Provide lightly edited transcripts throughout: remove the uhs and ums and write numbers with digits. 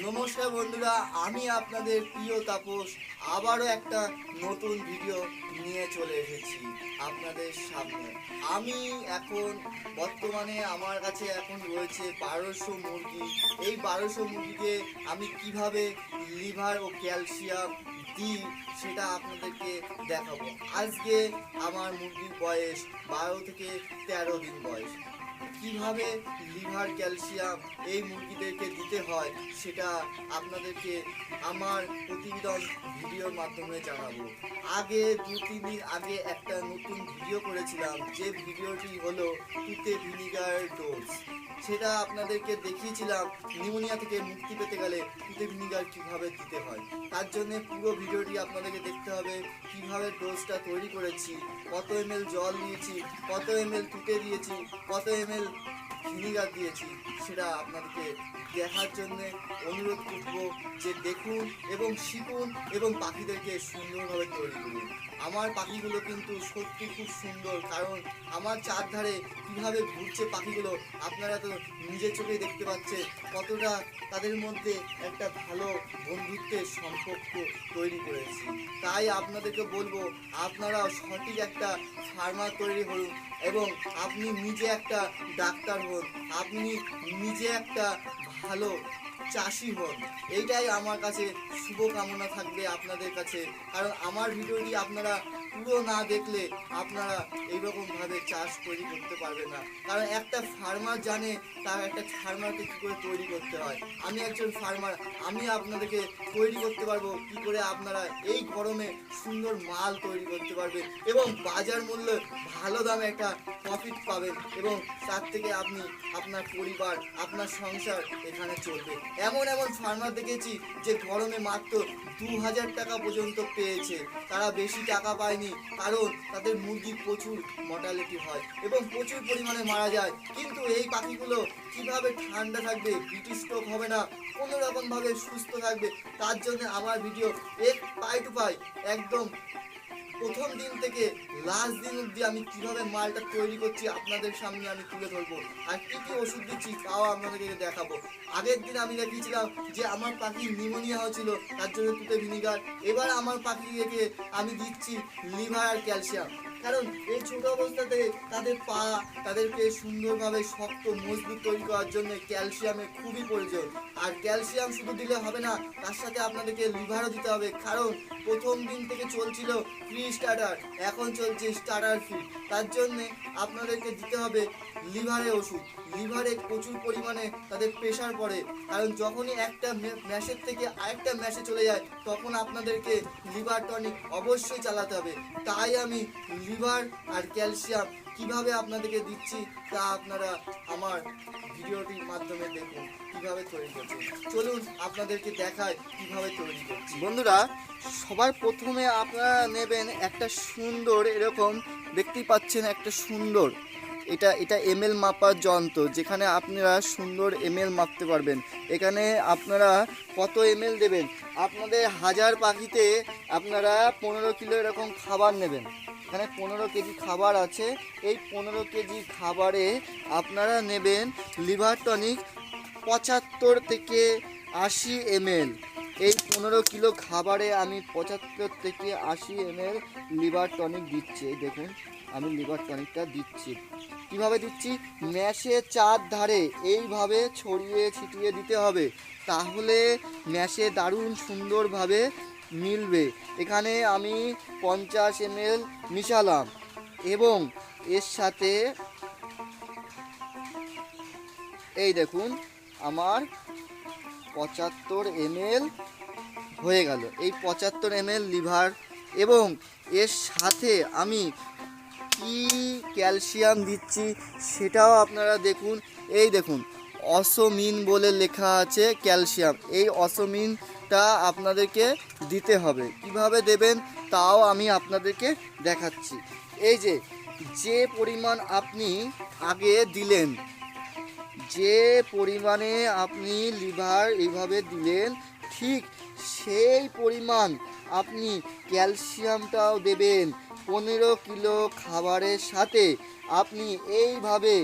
নমস্কার বন্ধুরা, আমি আপনাদের প্রিয় তাপস আবারও একটা নতুন ভিডিও নিয়ে চলে এসেছি আপনাদের সামনে। আমি এখন বর্তমানে আমার কাছে এখন রয়েছে 1200 মুরগি। এই 1200 মুরগিকে আমি কিভাবে লিভার ও ক্যালসিয়াম দিই সেটা আপনাদেরকে দেখাবো। আজকে আমার মুরগির বয়স 12 থেকে 13 দিন বয়স। কিভাবে লিভার ক্যালসিয়াম এই মুরগিদেরকে দিতে হয় সেটা আপনাদেরকে আমার প্রতিবেদন ভিডিওর মাধ্যমে জানাবো। আগে 2-3 দিন আগে একটা নতুন ভিডিও করেছিলাম, যে ভিডিওটি হলো তুতে ভিনিগার ডোজ। সেটা আপনাদেরকে দেখিয়েছিলাম নিউমোনিয়া থেকে মুক্তি পেতে গেলে তুতে ভিনিগার কিভাবে দিতে হয়। তার জন্য পুরো ভিডিওটি আপনাদেরকে দেখতে হবে। কিভাবে ডোজটা তৈরি করেছি, কত ml জল দিয়েছি, কত ml তুতে দিয়েছি, কত ml ভিনিগার দিয়েছি, সেটা আপনাদেরকে দেখার জন্য অনুরোধ করব যে দেখুন এবং শিখুন এবং পাখিদেরকে সুন্দরভাবে তৈরি করুন। আমার পাখিগুলো কিন্তু সত্যি খুব সুন্দর, কারণ আমার চারধারে কিভাবে ঘুরছে পাখিগুলো আপনারা তো নিজের চোখেই দেখতে পাচ্ছেন কতটা তাদের মধ্যে একটা ভালো বন্ধুত্বের সম্পর্ক তৈরি করেছি। তাই আপনাদেরকে বলবো আপনারাও সঠিক একটা ফার্মার তৈরি হন এবং আপনি নিজে একটা ডাক্তার হন, আপনি নিজে একটা ভালো চাষি হন। এইটাই আমার কাছে শুভকামনা থাকবে আপনাদের কাছে, কারণ আমার ভিডিওটি আপনারা পুরো না দেখলে আপনারা এইরকমভাবে চাষ তৈরি করতে পারবে না। কারণ একটা ফার্মার জানে তার একটা ফার্মারকে কী করে তৈরি করতে হয়। আমি একজন ফার্মার, আমি আপনাদেরকে তৈরি করতে পারবো কী করে আপনারা এই গরমে সুন্দর মাল তৈরি করতে পারবেন এবং বাজার মূল্য ভালো দামে একটা প্রফিট পাবেন এবং তার থেকে আপনি আপনার পরিবার আপনার সংসার এখানে চলবে। এমন এমন ফার্মার দেখেছি যে গরমে মাত্র 2000 টাকা পর্যন্ত পেয়েছে। তারা বেশি টাকা পায়নি কারণ তাদের মুরগি প্রচুর মর্টালিটি হয় এবং প্রচুর পরিমাণে মারা যায়। কিন্তু এই পাখিগুলো কিভাবে ঠান্ডা থাকবে, হিট স্ট্রোক হবে না, কোনো রকমভাবে সুস্থ থাকবে, তার জন্য আমার ভিডিও এক পাই টু পাই একদম প্রথম দিন থেকে লাস্ট দিন অবধি আমি কিভাবে মালটা তৈরি করছি আপনাদের সামনে আমি তুলে ধরবো, আর কী কী ওষুধ দিচ্ছি তাও আপনাদেরকে দেখাবো। আগের দিন আমি দেখিয়েছিলাম যে আমার পাখির নিউমোনিয়া হয়েছিল, তার জন্য তুতে ভিনিগার। এবার আমার পাখিকে আমি দিচ্ছি লিভার আর ক্যালসিয়াম, কারণ এই ছোট অবস্থাতে তাদের পা তাদেরকে সুন্দরভাবে শক্ত মজবুত তৈরি করার জন্য ক্যালসিয়ামের খুবই প্রয়োজন। আর ক্যালসিয়াম শুধু দিলে হবে না, তার সাথে আপনাদেরকে লিভারও দিতে হবে, কারণ প্রথম দিন থেকে চলছিল ফ্রি স্টার্টার, এখন চলছে স্টার্টার ফ্রি। তার জন্যে আপনাদেরকে দিতে হবে লিভারের ওষুধ। লিভারে প্রচুর পরিমাণে তাদের প্রেশার পড়ে, কারণ যখনই একটা ম্যাশের থেকে আরেকটা ম্যাশে চলে যায় তখন আপনাদেরকে লিভার টনিক অবশ্যই চালাতে হবে। তাই আমি লিভার আর ক্যালসিয়াম কিভাবে আপনাদেরকে দিচ্ছি তা আপনারা আমার ভিডিওটির মাধ্যমে দেখুন কিভাবে তৈরি করছি। চলুন আপনাদেরকে দেখায় কিভাবে তৈরি করছি। বন্ধুরা, সবার প্রথমে আপনারা নেবেন একটা সুন্দর, এরকম দেখতেই পাচ্ছেন একটা সুন্দর, এটা এমএল মাপার যন্ত্র, যেখানে আপনারা সুন্দর এমএল মাপতে পারবেন। এখানে আপনারা কত এমএল দেবেন, আপনাদের 1000 পাখিতে আপনারা 15 কিলো এরকম খাবার নেবেন। এখানে 15 কেজি খাবার আছে। এই 15 কেজি খাবারে আপনারা নেবেন লিভার টনিক 75 থেকে 80 ml। এই 15 কিলো খাবারে আমি 75 থেকে 80 ml লিভার টনিক দিচ্ছি। এই দেখুন আমি লিভার টনিকটা দিচ্ছি। কিভাবে দিচ্ছি, ম্যাশে চারধারে এইভাবে ছড়িয়ে ছিটিয়ে দিতে হবে, তাহলে ম্যাশে দারুণ সুন্দরভাবে মিলবে। এখানে আমি 50 ml মিশালাম এবং এর সাথে এই দেখুন আমার 75 ml হয়ে গেল। এই 75 ml লিভার এবং এর সাথে আমি কি ক্যালসিয়াম দিচ্ছি সেটাও আপনারা দেখুন। এই দেখুন অসমিন বলে লেখা আছে ক্যালসিয়াম, এই অসমিনটা আপনাদেরকে দিতে হবে। কিভাবে দেবেন তাও আমি আপনাদেরকে দেখাচ্ছি। এই যে পরিমাণ আপনি আগে দিলেন, যে পরিমাণে আপনি লিভার এইভাবে দিলেন, ঠিক সেই পরিমাণ আপনি ক্যালসিয়ামটাও দেবেন। 15 কিলো খাবারের সাথে আপনি এইভাবে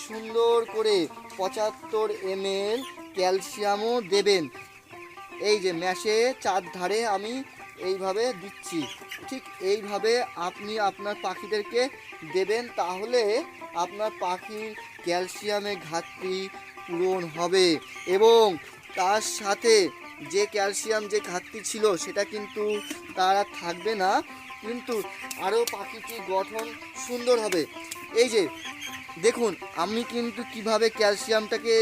সুন্দর করে 75 ml ক্যালসিয়ামও দেবেন। এই যে ম্যাশে চারধারে আমি এইভাবে দিচ্ছি। ঠিক এইভাবে আপনি আপনার পাখিদেরকে দেবেন, তাহলে আপনার পাখির ক্যালসিয়ামের ঘাটতি পূরণ হবে এবং তার সাথে যে ক্যালসিয়াম যে ঘাটতি ছিল সেটা কিন্তু তার আর থাকবে না, কিন্তু আরও পাখিটির গঠন সুন্দর হবে। এই যে দেখুন আমি কিন্তু কিভাবে ক্যালসিয়ামটাকে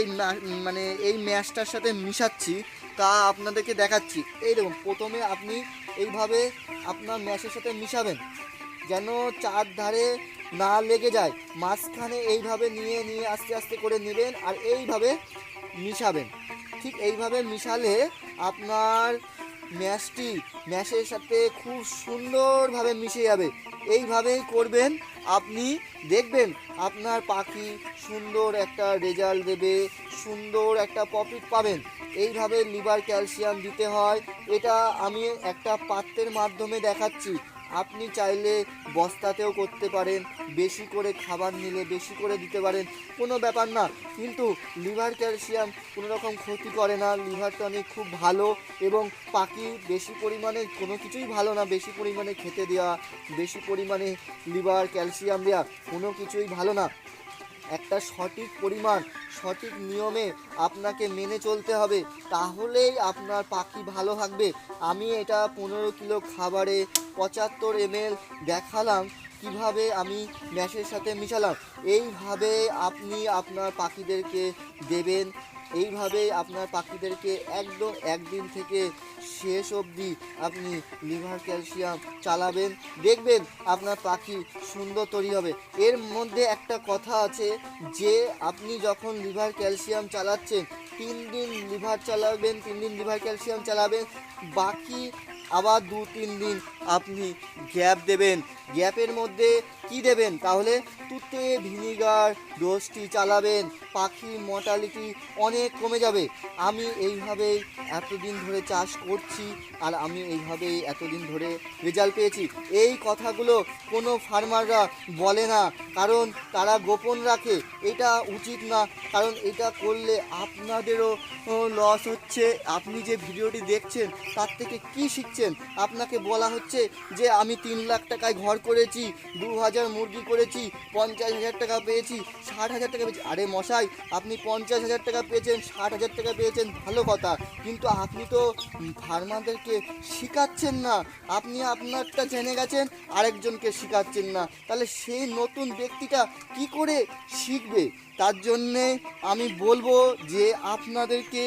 মানে এই ম্যাশটার সাথে মিশাচ্ছি তা আপনাদেরকে দেখাচ্ছি। এই দেখুন প্রথমে আপনি এইভাবে আপনার ম্যাশের সাথে মিশাবেন যেন চারধারে না লেগে যায়, মাঝখানে এইভাবে নিয়ে নিয়ে আস্তে আস্তে করে নেবেন আর এইভাবে মিশাবেন। ঠিক এইভাবে মিশালে আপনার ম্যাশের সাথে খুব সুন্দরভাবে মিশে যাবে। এইভাবেই করবেন, আপনি দেখবেন আপনার পাখি সুন্দর একটা রেজাল্ট দেবে, সুন্দর একটা প্রফিট পাবেন। এইভাবে লিভার ক্যালসিয়াম দিতে হয়। এটা আমি একটা পাত্রের মাধ্যমে দেখাচ্ছি, আপনি চাইলে বস্তাতেও করতে পারেন, বেশি করে খাবার নিলে বেশি করে দিতে পারেন, কোনো ব্যাপার না। কিন্তু লিভার ক্যালসিয়াম কোনো রকম ক্ষতি করে না, লিভার টনিক খুব ভালো এবং পাখি বেশি পরিমাণে কোনো কিছুই ভালো না, বেশি পরিমাণে খেতে দেওয়া, বেশি পরিমাণে লিভার ক্যালসিয়াম দেওয়া কোনো কিছুই ভালো না। একটা সঠিক পরিমাণ সঠিক নিয়মে আপনাকে মেনে চলতে হবে, তাহলেই আপনার পাখি ভালো থাকবে। আমি এটা 15 কিলো খাবারে 75 ml দেখালাম কিভাবে আমি ম্যাশের সাথে মিশালাম। এইভাবে আপনি আপনার পাখিদেরকে দেবেন, এইভাবে আপনার পাখিদেরকে একদম একদিন থেকে শেষ অবধি আপনি লিভার ক্যালসিয়াম চালাবেন, দেখবেন আপনার পাখি সুন্দর তৈরি হবে। এর মধ্যে একটা কথা আছে যে আপনি যখন লিভার ক্যালসিয়াম চালাচ্ছেন 3 দিন লিভার চালাবেন, 3 দিন লিভার ক্যালসিয়াম চালাবেন, বাকি আবার 2-3 দিন আপনি গ্যাপ দেবেন। গ্যাপের মধ্যে কি দেবেন, তাহলে তুতে ভিনিগার ডোজটি চালাবেন, পাখির মর্টালিটি অনেক কমে যাবে। আমি এইভাবেই এতদিন ধরে চাষ করছি আর আমি এইভাবেই এতদিন ধরে রেজাল্ট পেয়েছি। এই কথাগুলো কোনো ফার্মাররা বলে না, কারণ তারা গোপন রাখে। এটা উচিত না, কারণ এটা করলে আপনাদেরও লস হচ্ছে। আপনি যে ভিডিওটি দেখছেন তার থেকে কি শিখছেন? আপনাকে বলা হচ্ছে যে আমি 3 লাখ টাকায় ঘর করেছি, 2000 মুরগি করেছি, 50,000 টাকা পেয়েছি, 60,000 টাকা পেয়েছি। আরে মশাই, আপনি 50,000 টাকা পেয়েছেন, 60,000 টাকা পেয়েছেন, ভালো কথা, কিন্তু আপনি তো ফার্মারদেরকে শেখাচ্ছেন না। আপনি আপনারটা জেনে গেছেন, আরেকজনকে শেখাচ্ছেন না, তাহলে সেই নতুন ব্যক্তিটা কি করে শিখবে? তার জন্যে আমি বলবো যে আপনাদেরকে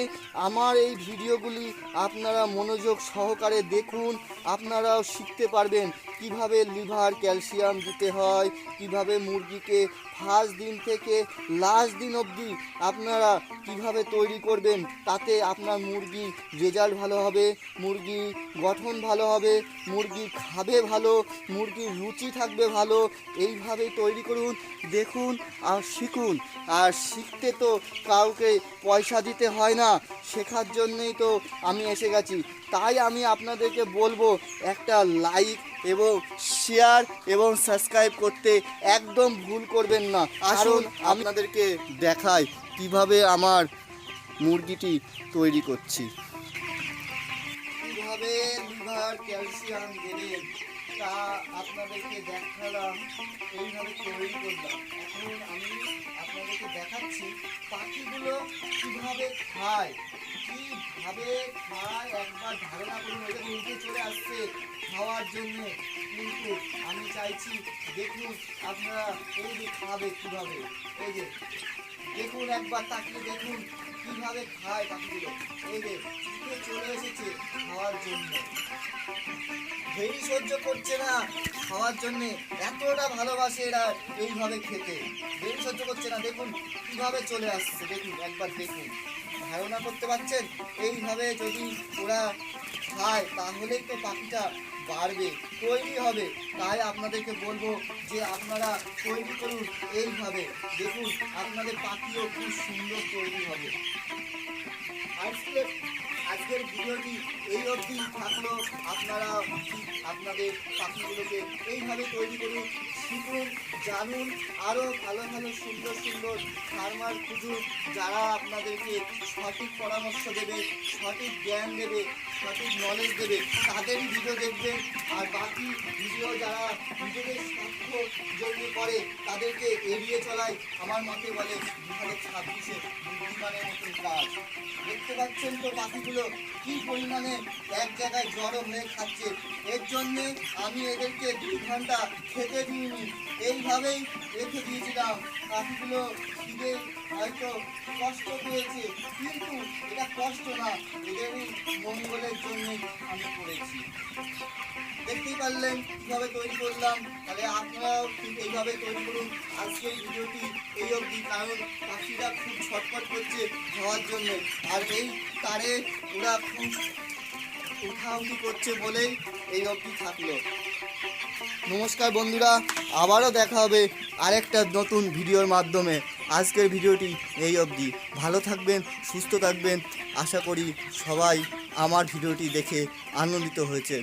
আমার এই ভিডিওগুলি আপনারা মনোযোগ সহকারে দেখুন, আপনারাও শিখতে পারবেন কিভাবে লিভার ক্যালসিয়াম দিতে হয়, কিভাবে মুরগিকে ফার্স্ট দিন থেকে লাস্ট দিন অবধি আপনারা কিভাবে তৈরি করবেন, তাতে আপনার মুরগি রেজাল্ট ভালো হবে, মুরগি গঠন ভালো হবে, মুরগি খাবে ভালো, মুরগির রুচি থাকবে ভালো। এইভাবে তৈরি করুন, দেখুন আর শিখুন। আর শিখতে তো কাউকে পয়সা দিতে হয় না, শেখার জন্যই তো আমি এসে গেছি। তাই আমি আপনাদেরকে বলবো একটা লাইক এবং শেয়ার এবং সাবস্ক্রাইব করতে একদম ভুল করবেন না। আসুন আপনাদেরকে দেখাই কিভাবে আমার মুরগিটি তৈরি করছি। কিভাবে লিভার ক্যালসিয়াম দেবেন তা আপনাদেরকে দেখালাম, এইভাবে তৈরি করলাম। এখন আমি আপনাদেরকে দেখাচ্ছি পাখিগুলো কিভাবে খায়, কিভাবে খায় একবার ধারণা করুন। এটা উঠে চলে আসছে খাওয়ার জন্য, কিন্তু আমি চাইছি দেখুন আপনারা এই যে খাবে কিভাবে, এই যে দেখুন একবার তাকিয়ে দেখুন কিভাবে খায় পাখিগুলো। এই যে উঠে চলে এসেছে খাওয়ার জন্য, দেরি সহ্য করছে না খাওয়ার জন্য, এতটা ভালোবাসে এরা এইভাবে খেতে, দেরি সহ্য করছে না। দেখুন কিভাবে চলে আসছে, দেখুন একবার দেখুন, ধারণা করতে পারছেন? এইভাবে যদি ওরা খায় তাহলেই তো পাখিটা বাড়বে, তৈরি হবে। তাই আপনাদেরকে বলবো যে আপনারা তৈরি করুন এইভাবে, দেখুন আপনাদের পাখিও খুব সুন্দর তৈরি হবে। আজকে আজকের ভিডিওটি এই অবধি থাকলো। আপনারা আপনাদের পাখিগুলোকে এইভাবে তৈরি করুন, শিখুন, জানুন, আরও ভালো ভালো সুন্দর সুন্দর ফার্মার খুঁজুন যারা আপনাদেরকে সঠিক পরামর্শ দেবে, সঠিক জ্ঞান দেবে, সঠিক নলেজ দেবে, তাদেরই ভিডিও দেখবেন। আর বাকি ভিডিও যারা নিজেদের স্বার্থ জন্য করে তাদেরকে এড়িয়ে চলাই আমার মতে বলে 2026-এ বুদ্ধিমানের মতন কাজ। দেখতে পাচ্ছেন তো পাখিগুলো কি পরিমাণে এক জায়গায় জড়ো হয়ে খাচ্ছে। এর জন্যে আমি এদেরকে 2 ঘন্টা খেতে দিইনি, এইভাবেই রেখে দিয়েছিলাম। পাখিগুলো খিদে হয়তো কষ্ট পেয়েছে, কিন্তু এটা কষ্ট না, এদেরই মঙ্গলের জন্যই আমি করেছি। দেখতেই পারলেন কীভাবে তৈরি করলাম, তাহলে আপনারাও ঠিক এইভাবে তৈরি করুন। আজকের ভিডিওটি এই অবধি, কারণ পাখিরা খুব ছটফট করছে খাওয়ার জন্য, আর এই তারে ওরা খুব উঠাউঠি করছে বলেই এই অবধি থাকলো। নমস্কার বন্ধুরা, আবারও দেখা হবে আরেকটা নতুন ভিডিওর মাধ্যমে। আজকের ভিডিওটি এই অবধি। ভালো থাকবেন, সুস্থ থাকবেন। আশা করি সবাই আমার ভিডিওটি দেখে আনন্দিত হয়েছে।